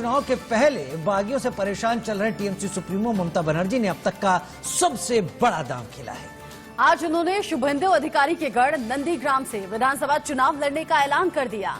चुनाव के पहले बागियों से परेशान चल रहे टीएमसी सुप्रीमो ममता बनर्जी ने अब तक का सबसे बड़ा दांव खेला है। आज उन्होंने शुभेंदु अधिकारी के गढ़ नंदीग्राम से विधानसभा चुनाव लड़ने का ऐलान कर दिया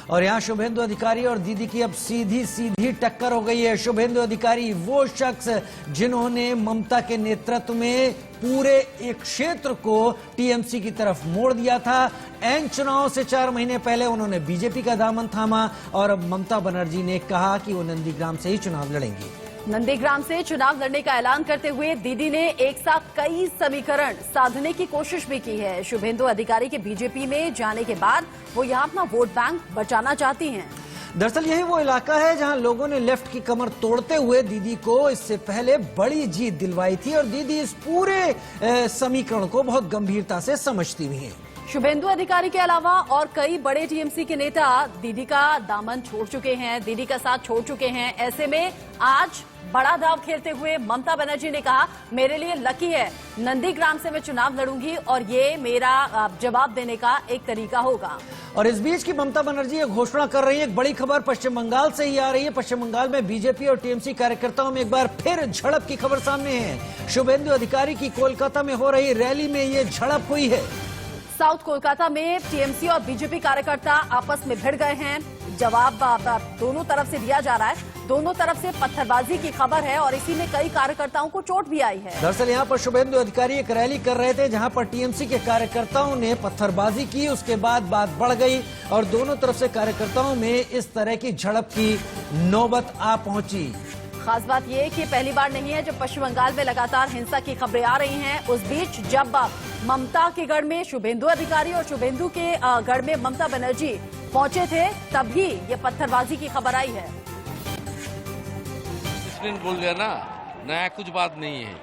और यहाँ शुभेंदु अधिकारी और दीदी की अब सीधी टक्कर हो गई है। शुभेंदु अधिकारी वो शख्स जिन्होंने ममता के नेतृत्व में पूरे एक क्षेत्र को टीएमसी की तरफ मोड़ दिया था। एन चुनाव से 4 महीने पहले उन्होंने बीजेपी का दामन थामा और अब ममता बनर्जी ने कहा कि वो नंदीग्राम से ही चुनाव लड़ेंगी। नंदीग्राम से चुनाव लड़ने का ऐलान करते हुए दीदी ने एक साथ कई समीकरण साधने की कोशिश भी की है। शुभेंदु अधिकारी के बीजेपी में जाने के बाद वो यहाँ अपना वोट बैंक बचाना चाहती हैं। दरअसल यही वो इलाका है जहां लोगों ने लेफ्ट की कमर तोड़ते हुए दीदी को इससे पहले बड़ी जीत दिलवाई थी और दीदी इस पूरे समीकरण को बहुत गंभीरता से समझती भी हैं। शुभेंदु अधिकारी के अलावा और कई बड़े टीएमसी के नेता दीदी का दामन छोड़ चुके हैं, दीदी का साथ छोड़ चुके हैं। ऐसे में आज बड़ा दाव खेलते हुए ममता बनर्जी ने कहा, मेरे लिए लकी है, नंदीग्राम से मैं चुनाव लड़ूंगी और ये मेरा जवाब देने का एक तरीका होगा। और इस बीच की ममता बनर्जी ये घोषणा कर रही है। एक बड़ी खबर पश्चिम बंगाल से ही आ रही है। पश्चिम बंगाल में बीजेपी और टीएमसी कार्यकर्ताओं में एक बार फिर झड़प की खबर सामने है। शुभेंदु अधिकारी की कोलकाता में हो रही रैली में ये झड़प हुई है। साउथ कोलकाता में टीएमसी और बीजेपी कार्यकर्ता आपस में भिड़ गए हैं। जवाब दोनों तरफ से दिया जा रहा है। दोनों तरफ से पत्थरबाजी की खबर है और इसी में कई कार्यकर्ताओं को चोट भी आई है। दरअसल यहाँ पर शुभेंदु अधिकारी एक रैली कर रहे थे जहाँ पर टीएमसी के कार्यकर्ताओं ने पत्थरबाजी की। उसके बाद बात बढ़ गई और दोनों तरफ से कार्यकर्ताओं में इस तरह की झड़प की नौबत आ पहुंची। खास बात यह कि पहली बार नहीं है जब पश्चिम बंगाल में लगातार हिंसा की खबरें आ रही हैं। उस बीच जब ममता के गढ़ में शुभेंदु अधिकारी और शुभेंदु के गढ़ में ममता बनर्जी पहुंचे थे तभी ये पत्थरबाजी की खबर आई है। बोल दिया ना, नया कुछ बात नहीं है।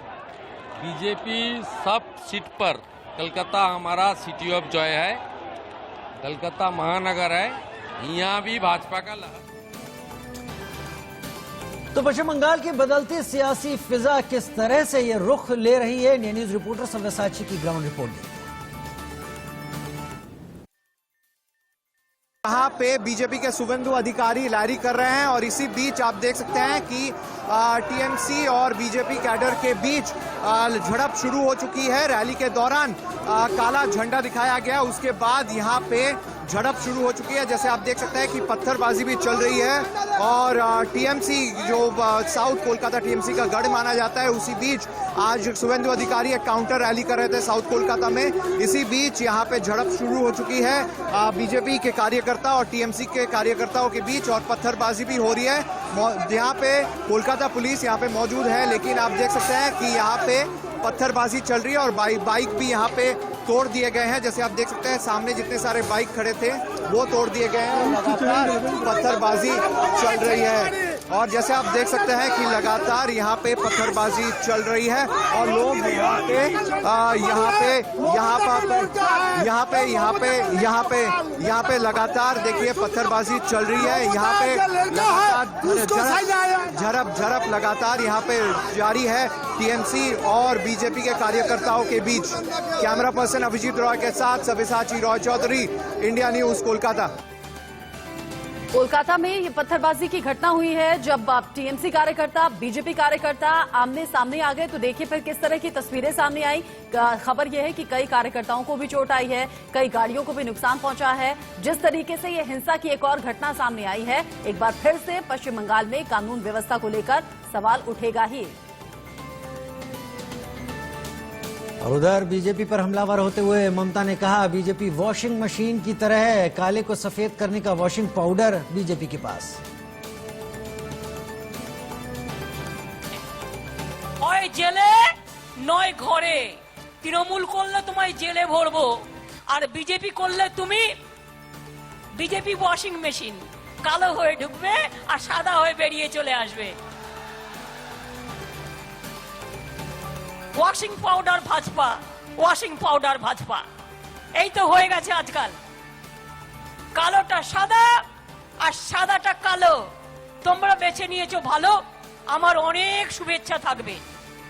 बीजेपी सब सीट पर, कलकत्ता हमारा सिटी ऑफ जॉय है, कलकत्ता महानगर है, यहाँ भी भाजपा का लहर। तो पश्चिम बंगाल की बदलती सियासी फिजा किस तरह से ये रुख ले रही है, इंडिया न्यूज रिपोर्टर सव्यसाची की ग्राउंड रिपोर्ट देखिए। यहाँ पे बीजेपी के शुभेंदु अधिकारी रैली कर रहे हैं और इसी बीच आप देख सकते हैं कि टीएमसी और बीजेपी कैडर के बीच झड़प शुरू हो चुकी है। रैली के दौरान काला झंडा दिखाया गया, उसके बाद यहाँ पे झड़प शुरू हो चुकी है। जैसे आप देख सकते हैं कि पत्थरबाजी भी चल रही है और टीएमसी जो साउथ कोलकाता टीएमसी का गढ़ माना जाता है, उसी बीच आज शुभेंदु अधिकारी एक काउंटर रैली कर रहे थे साउथ कोलकाता में। इसी बीच यहाँ पे झड़प शुरू हो चुकी है बीजेपी के कार्यकर्ता और टीएमसी के कार्यकर्ताओं के बीच और पत्थरबाजी भी हो रही है। यहाँ पे कोलकाता पुलिस यहाँ पे मौजूद है, लेकिन आप देख सकते हैं कि यहाँ पे पत्थरबाजी चल रही है और बाइक भी यहाँ पे तोड़ दिए गए हैं। जैसे आप देख सकते हैं सामने जितने सारे बाइक खड़े थे वो तोड़ दिए गए हैं। लगातार पत्थरबाजी चल रही है और जैसे आप देख सकते हैं कि लगातार यहाँ पे पत्थरबाजी चल रही है और लोग यहाँ पे लगातार देखिए पत्थरबाजी चल रही है। यहाँ पे झड़प लगातार यहाँ पे जारी है टीएमसी और बीजेपी के कार्यकर्ताओं के बीच। कैमरा पर्सन अभिजीत रॉय के साथ सव्यसाची रॉय चौधरी, इंडिया न्यूज कोलकाता। कोलकाता में ये पत्थरबाजी की घटना हुई है जब टीएमसी कार्यकर्ता बीजेपी कार्यकर्ता आमने सामने आ गए। तो देखिए फिर किस तरह की तस्वीरें सामने आई। खबर यह है कि कई कार्यकर्ताओं को भी चोट आई है, कई गाड़ियों को भी नुकसान पहुंचा है। जिस तरीके से ये हिंसा की एक और घटना सामने आई है, एक बार फिर से पश्चिम बंगाल में कानून व्यवस्था को लेकर सवाल उठेगा ही। और उधर बीजेपी पर हमलावर होते हुए ममता ने कहा, बीजेपी वॉशिंग मशीन की तरह है, काले को सफेद करने का वॉशिंग पाउडर बीजेपी के पास। ओए जेले नय घरे, तृणमूल करले तुम्हारे जेले भरबो और बीजेपी करले तुमी बीजेपी वॉशिंग मेशिन, कालो हয়ে ঢুকবে আর সাদা হয়ে বেরিয়ে চলে আসবে। Washing powder Bhajpa, washing powder Bhajpa, এই তো হয়ে গেছে আজকাল। কালোটা সাদা আর সাদাটা কালো, তোমরা বেছে নিয়েছো ভালো, আমার অনেক শুভেচ্ছা থাকবে।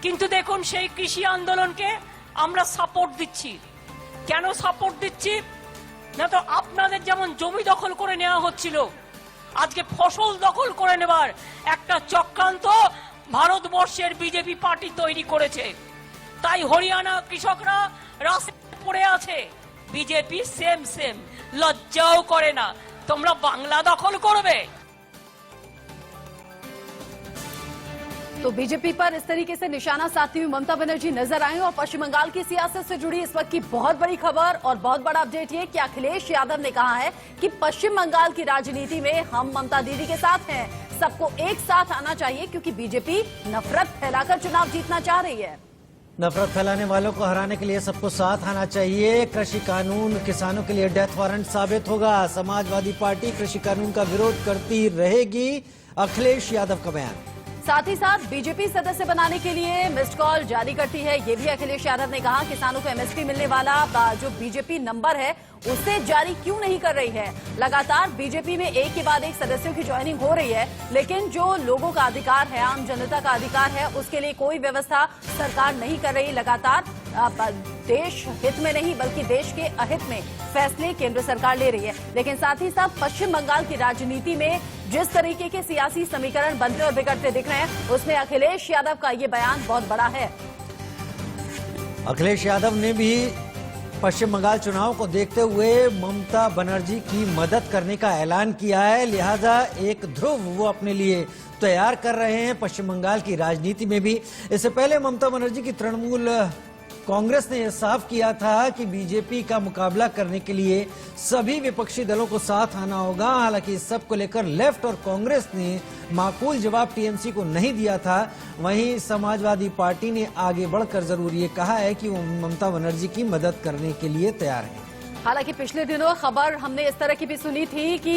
কিন্তু দেখুন সেই কৃষি আন্দোলনকে আমরা সাপোর্ট দিচ্ছি। কেন সাপোর্ট দিচ্ছি? না তো আপনাদের যেমন জমি দখল করে নেওয়া হচ্ছিল, আজকে ফসল দখল করে নেবার একটা চক্রান্ত ভারতবর্ষের বিজেপি পার্টি তৈরি করেছে। তাই হরিয়ানা কৃষকরা রাস্তায় পড়ে আছে, বিজেপি সেম লজ্জাও করে না। তোমরা বাংলা দখল করবে। तो बीजेपी पर इस तरीके से निशाना साधती हुई ममता बनर्जी नजर आई और पश्चिम बंगाल की सियासत से जुड़ी इस वक्त की बहुत बड़ी खबर और बहुत बड़ा अपडेट ये कि अखिलेश यादव ने कहा है कि पश्चिम बंगाल की राजनीति में हम ममता दीदी के साथ हैं, सबको एक साथ आना चाहिए क्योंकि बीजेपी नफरत फैलाकर चुनाव जीतना चाह रही है। नफरत फैलाने वालों को हराने के लिए सबको साथ आना चाहिए। कृषि कानून किसानों के लिए डेथ वारंट साबित होगा। समाजवादी पार्टी कृषि कानून का विरोध करती रहेगी, अखिलेश यादव का बयान। साथ ही साथ बीजेपी सदस्य बनाने के लिए मिस्ड कॉल जारी करती है, ये भी अखिलेश यादव ने कहा। किसानों को एमएसपी मिलने वाला जो बीजेपी नंबर है उसे जारी क्यों नहीं कर रही है। लगातार बीजेपी में एक के बाद एक सदस्यों की ज्वाइनिंग हो रही है, लेकिन जो लोगों का अधिकार है, आम जनता का अधिकार है, उसके लिए कोई व्यवस्था सरकार नहीं कर रही। लगातार देश हित में नहीं बल्कि देश के अहित में फैसले केंद्र सरकार ले रही है। लेकिन साथ ही साथ पश्चिम बंगाल की राजनीति में जिस तरीके के सियासी समीकरण बनते और बिगड़ते दिख रहे हैं, उसमें अखिलेश यादव का ये बयान बहुत बड़ा है। अखिलेश यादव ने भी पश्चिम बंगाल चुनाव को देखते हुए ममता बनर्जी की मदद करने का ऐलान किया है, लिहाजा एक ध्रुव वो अपने लिए तैयार कर रहे हैं पश्चिम बंगाल की राजनीति में भी। इससे पहले ममता बनर्जी की तृणमूल कांग्रेस ने यह साफ किया था कि बीजेपी का मुकाबला करने के लिए सभी विपक्षी दलों को साथ आना होगा। हालांकि इस सब को लेकर लेफ्ट और कांग्रेस ने माकूल जवाब टीएमसी को नहीं दिया था। वहीं समाजवादी पार्टी ने आगे बढ़कर जरूर ये कहा है कि वो ममता बनर्जी की मदद करने के लिए तैयार है। हालांकि पिछले दिनों खबर हमने इस तरह की भी सुनी थी कि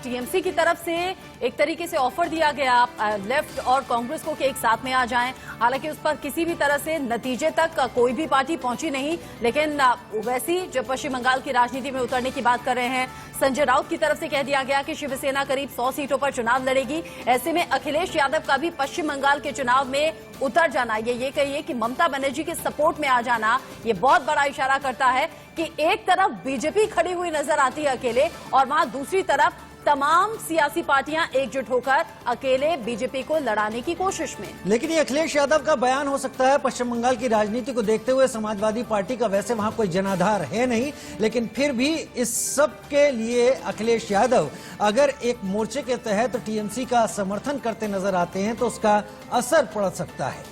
टीएमसी की तरफ से एक तरीके से ऑफर दिया गया लेफ्ट और कांग्रेस को कि एक साथ में आ जाएं। हालांकि उस पर किसी भी तरह से नतीजे तक कोई भी पार्टी पहुंची नहीं। लेकिन वैसी जब पश्चिम बंगाल की राजनीति में उतरने की बात कर रहे हैं, संजय राउत की तरफ से कह दिया गया कि शिवसेना करीब 100 सीटों पर चुनाव लड़ेगी। ऐसे में अखिलेश यादव का भी पश्चिम बंगाल के चुनाव में उतर जाना, ये कहिए कि ममता बनर्जी के सपोर्ट में आ जाना, ये बहुत बड़ा इशारा करता है कि एक तरफ बीजेपी खड़ी हुई नजर आती है अकेले और वहां दूसरी तरफ तमाम सियासी पार्टियां एकजुट होकर अकेले बीजेपी को लड़ाने की कोशिश में। लेकिन ये अखिलेश यादव का बयान हो सकता है पश्चिम बंगाल की राजनीति को देखते हुए। समाजवादी पार्टी का वैसे वहां कोई जनाधार है नहीं, लेकिन फिर भी इस सब के लिए अखिलेश यादव अगर एक मोर्चे के तहत टीएमसी का समर्थन करते नजर आते हैं तो उसका असर पड़ सकता है।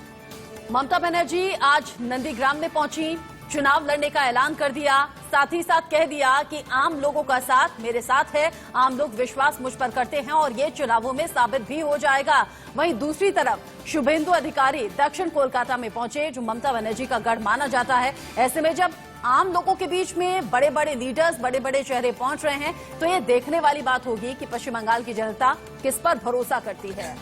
ममता बनर्जी आज नंदीग्राम में पहुंची, चुनाव लड़ने का ऐलान कर दिया, साथ ही साथ कह दिया कि आम लोगों का साथ मेरे साथ है, आम लोग विश्वास मुझ पर करते हैं और ये चुनावों में साबित भी हो जाएगा। वहीं दूसरी तरफ शुभेंदु अधिकारी दक्षिण कोलकाता में पहुंचे, जो ममता बनर्जी का गढ़ माना जाता है। ऐसे में जब आम लोगों के बीच में बड़े बड़े लीडर्स, बड़े बड़े चेहरे पहुंच रहे हैं, तो ये देखने वाली बात होगी कि पश्चिम बंगाल की जनता किस पर भरोसा करती है।